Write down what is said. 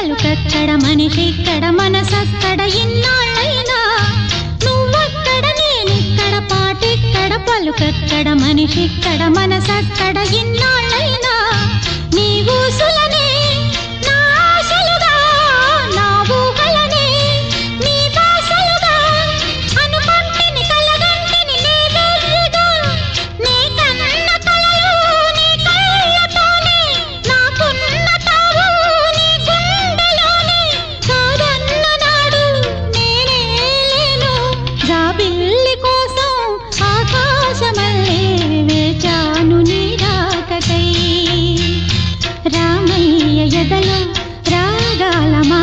పలుకక్కడ మనిషిక్కడ మనసక్కడ ఇన్నాళ్ళైనా నువ్వక్కడ నేనిక్కడ పాటిక్కడ పలుకక్కడ మనిషిక్కడ మనసక్కడ ఇన్నాళ్ళైనా నీ ఊసులనే నా ఆశలుగా నా ఊహలనే నీ బాసలుగా అనుకుంటిని కలగంటిని నీ వెర్రిగా నీ కన్న కలలు నీ కళ్ళతోనే నాకున్న తావు నీ గుండెలోనే కాదన్న నాడు నేనే లేను జాబిల్లి కోసం ఆకాశమల్లే వేచాను నీ రాకకై రామయ్య ఎదలో రాగాల మా